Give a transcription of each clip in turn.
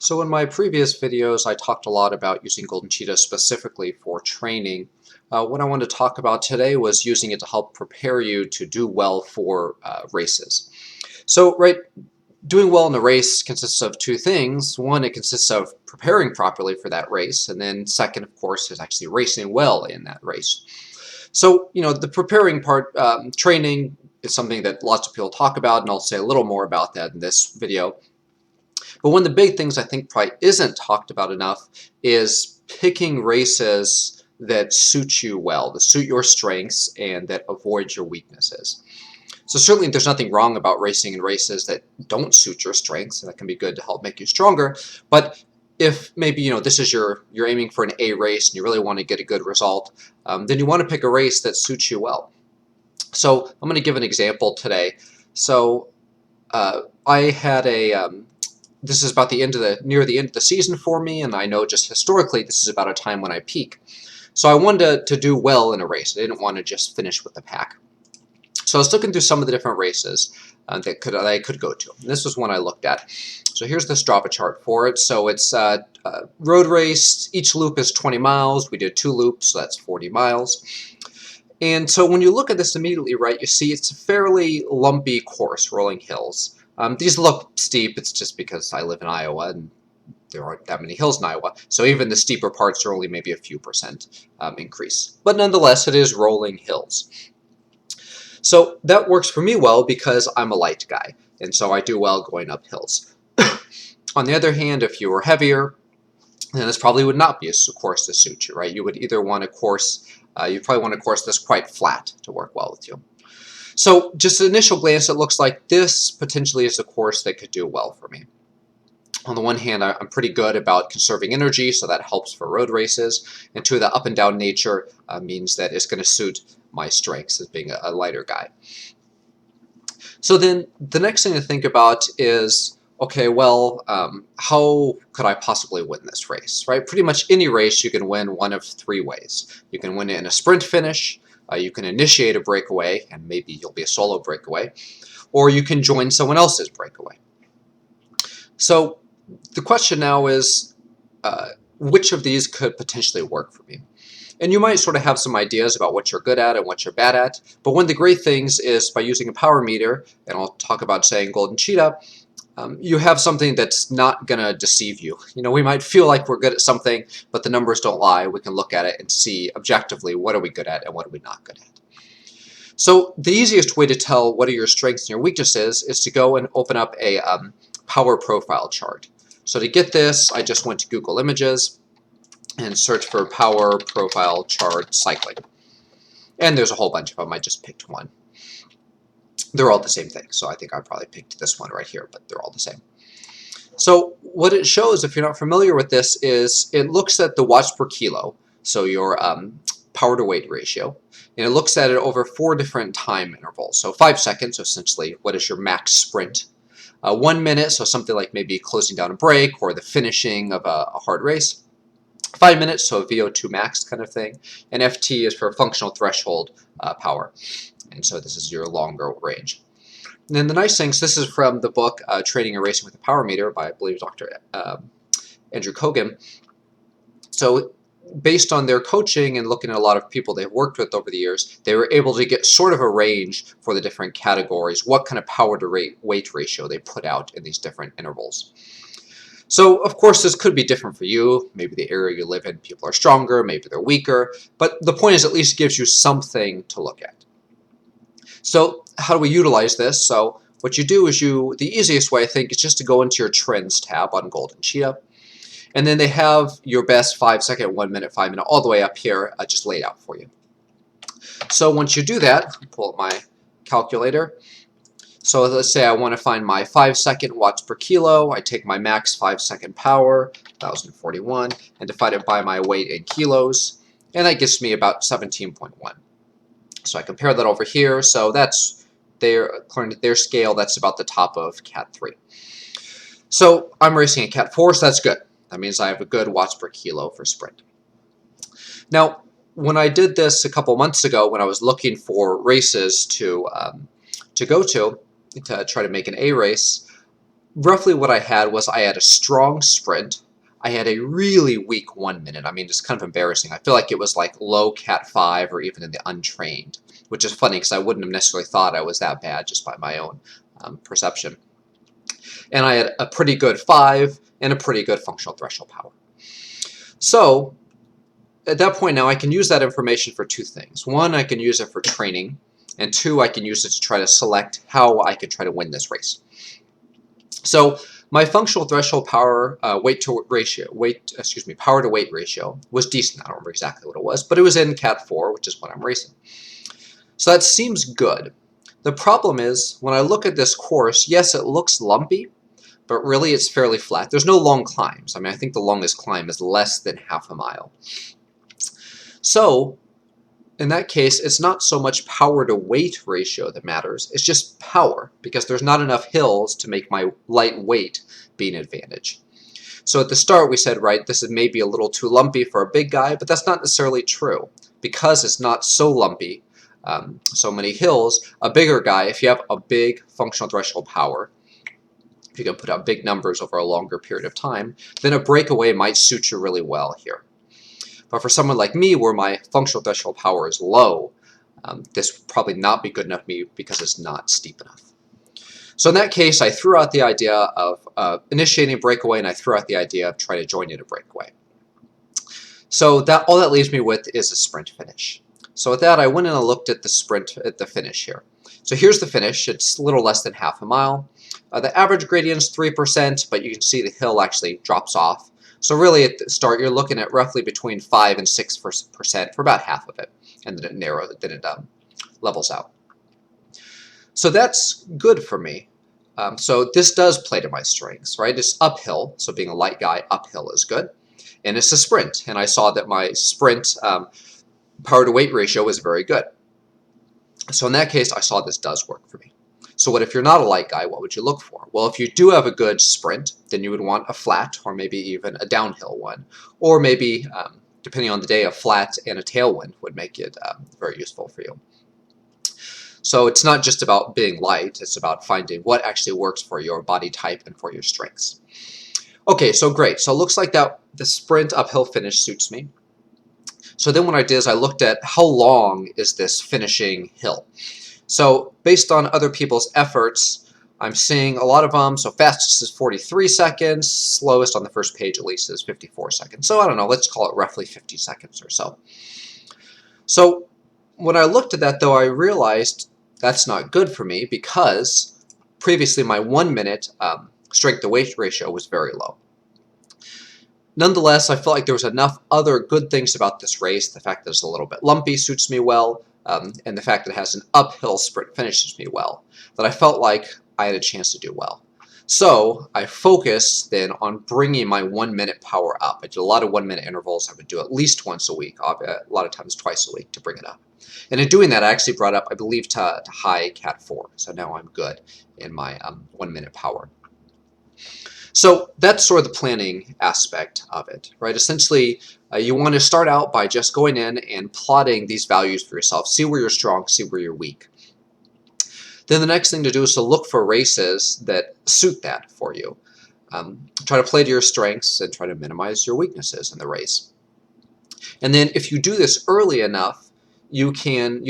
So in my previous videos, I talked a lot about using Golden Cheetah specifically for training. What I want to talk about today was using it to help prepare you to do well for races. So, doing well in a race consists of two things. One, it consists of preparing properly for that race, and then second, of course, is actually racing well in that race. So, the preparing part, training, is something that lots of people talk about, and I'll say a little more about that in this video. But one of the big things I think probably isn't talked about enough is picking races that suit you well, that suit your strengths, and that avoid your weaknesses. So certainly there's nothing wrong about racing in races that don't suit your strengths, and that can be good to help make you stronger. But if maybe this is you're aiming for an A race and you really want to get a good result, then you want to pick a race that suits you well. So I'm going to give an example today. So I had this is about near the end of the season for me, and I know just historically this is about a time when I peak. So I wanted to do well in a race. I didn't want to just finish with the pack. So I was looking through some of the different races that I could go to. And this was one I looked at. So here's the Strava chart for it. So it's a road race. Each loop is 20 miles. We did 2 loops, so that's 40 miles. And so when you look at this immediately, you see it's a fairly lumpy course, rolling hills. These look steep. It's just because I live in Iowa and there aren't that many hills in Iowa. So even the steeper parts are only maybe a few percent increase. But nonetheless, it is rolling hills. So that works for me well because I'm a light guy. And so I do well going up hills. On the other hand, if you were heavier, then this probably would not be a course to suit you, right? You would either want a course, you probably want a course that's quite flat to work well with you. So just an initial glance, it looks like this potentially is a course that could do well for me. On the one hand, I'm pretty good about conserving energy, so that helps for road races. And two, the up and down nature means that it's going to suit my strengths as being a lighter guy. So then the next thing to think about is, okay, well, how could I possibly win this race, right? Pretty much any race you can win one of 3 ways. You can win it in a sprint finish, you can initiate a breakaway, and maybe you'll be a solo breakaway, or you can join someone else's breakaway. So the question now is, which of these could potentially work for me? And you might sort of have some ideas about what you're good at and what you're bad at, but one of the great things is by using a power meter, and I'll talk about saying Golden Cheetah, you have something that's not going to deceive you. We might feel like we're good at something, but the numbers don't lie. We can look at it and see objectively what are we good at and what are we not good at. So the easiest way to tell what are your strengths and your weaknesses is to go and open up a power profile chart. So to get this, I just went to Google Images and searched for power profile chart cycling. And there's a whole bunch of them. I just picked one. They're all the same thing, so I think I probably picked this one right here, but they're all the same. So what it shows, if you're not familiar with this, is it looks at the watts per kilo, so your power to weight ratio, and it looks at it over 4 different time intervals. So 5 seconds, so essentially what is your max sprint? 1 minute, so something like maybe closing down a break or the finishing of a hard race. 5 minutes, so a VO2 max kind of thing. And FT is for functional threshold power. And so this is your longer range. And then the nice thing, so this is from the book Training and Racing with a Power Meter by, I believe, Dr. Andrew Kogan. So based on their coaching and looking at a lot of people they've worked with over the years, they were able to get sort of a range for the different categories, what kind of power to weight ratio they put out in these different intervals. So, of course, this could be different for you. Maybe the area you live in, people are stronger, maybe they're weaker. But the point is, at least gives you something to look at. So how do we utilize this? So what you do is the easiest way, I think, is just to go into your Trends tab on Golden Cheetah. And then they have your best 5 second, 1 minute, 5 minute, all the way up here just laid out for you. So once you do that, pull up my calculator. So let's say I want to find my 5 second watts per kilo. I take my max 5 second power, 1041, and divide it by my weight in kilos. And that gives me about 17.1. So I compare that over here. So that's according to their scale, that's about the top of Cat 3. So I'm racing a Cat 4, so that's good. That means I have a good watts per kilo for sprint. Now, when I did this a couple months ago, when I was looking for races to go to try to make an A race, roughly what I had was I had a strong sprint. I had a really weak 1 minute. I mean, it's kind of embarrassing. I feel like it was like low Cat 5 or even in the untrained, which is funny because I wouldn't have necessarily thought I was that bad just by my own perception. And I had a pretty good 5 and a pretty good functional threshold power. So at that point now, I can use that information for two things. One, I can use it for training, and two, I can use it to try to select how I could try to win this race. So my functional threshold power power to weight ratio was decent. I don't remember exactly what it was, but it was in Cat 4, which is what I'm racing. So that seems good. The problem is when I look at this course, yes, it looks lumpy, but really it's fairly flat. There's no long climbs. I mean, I think the longest climb is less than half a mile. So in that case, it's not so much power to weight ratio that matters. It's just power, because there's not enough hills to make my light weight be an advantage. So at the start we said, right, this is maybe a little too lumpy for a big guy, but that's not necessarily true. Because it's not so lumpy, so many hills, a bigger guy, if you have a big functional threshold power, if you can put out big numbers over a longer period of time, then a breakaway might suit you really well here. But for someone like me, where my functional threshold power is low, this would probably not be good enough for me because it's not steep enough. So in that case, I threw out the idea of initiating a breakaway, and I threw out the idea of trying to join in a breakaway. So that all that leaves me with is a sprint finish. So with that, I went in and looked at the sprint, at the finish here. So here's the finish. It's a little less than half a mile. The average gradient is 3%, but you can see the hill actually drops off. So really at the start, you're looking at roughly between 5 and 6% for about half of it, and then it levels out. So that's good for me. So this does play to my strengths, right? It's uphill, so being a light guy, uphill is good. And it's a sprint, and I saw that my sprint power to weight ratio was very good. So in that case, I saw this does work for me. So what if you're not a light guy, what would you look for? Well, if you do have a good sprint, then you would want a flat or maybe even a downhill one. Or maybe, depending on the day, a flat and a tailwind would make it very useful for you. So it's not just about being light, it's about finding what actually works for your body type and for your strengths. Okay, so great. So it looks like that the sprint uphill finish suits me. So then what I did is I looked at how long is this finishing hill. So based on other people's efforts, I'm seeing a lot of them. So fastest is 43 seconds, slowest on the first page at least is 54 seconds. So I don't know, let's call it roughly 50 seconds or so. So when I looked at that though, I realized that's not good for me because previously my 1 minute strength to weight ratio was very low. Nonetheless, I felt like there was enough other good things about this race. The fact that it's a little bit lumpy suits me well, and the fact that it has an uphill sprint finishes me well, that I felt like I had a chance to do well. So I focused then on bringing my 1 minute power up. I did a lot of 1 minute intervals. I would do at least once a week, a lot of times twice a week to bring it up. And in doing that, I actually brought up, I believe, to high Cat 4. So now I'm good in my 1 minute power. So that's sort of the planning aspect of it, right? Essentially, you want to start out by just going in and plotting these values for yourself. See where you're strong, see where you're weak. Then the next thing to do is to look for races that suit that for you. Try to play to your strengths and try to minimize your weaknesses in the race. And then if you do this early enough, you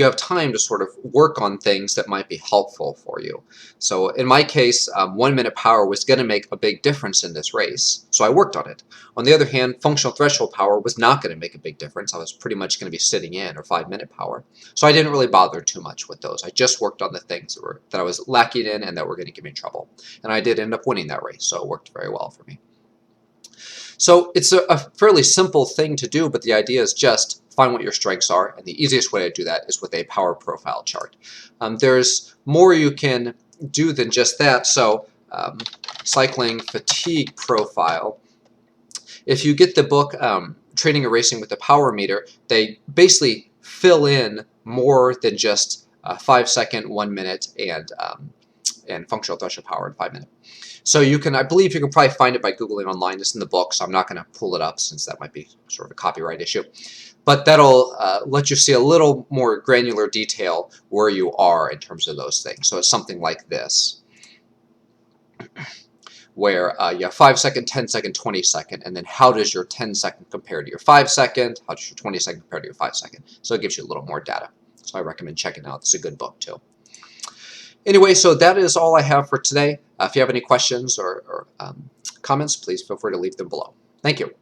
have time to sort of work on things that might be helpful for you. So in my case, 1 minute power was going to make a big difference in this race, so I worked on it. On the other hand, functional threshold power was not going to make a big difference. I was pretty much going to be sitting in, or 5 minute power. So I didn't really bother too much with those. I just worked on the things that I was lacking in and that were going to give me trouble. And I did end up winning that race, so it worked very well for me. So it's a fairly simple thing to do, but the idea is just find what your strengths are, and the easiest way to do that is with a power profile chart. There's more you can do than just that, so cycling fatigue profile. If you get the book Training and Racing with the Power Meter, they basically fill in more than just 5 second, 1 minute, and functional threshold power in 5 minutes. So you can, I believe you can probably find it by Googling online. It's in the book, so I'm not going to pull it up since that might be sort of a copyright issue. But that'll let you see a little more granular detail where you are in terms of those things. So it's something like this. where you have 5-second, 10-second, 20-second, and then how does your 10-second compare to your 5-second? How does your 20-second compare to your 5-second? So it gives you a little more data. So I recommend checking it out. It's a good book too. Anyway, so that is all I have for today. If you have any questions or comments, please feel free to leave them below. Thank you.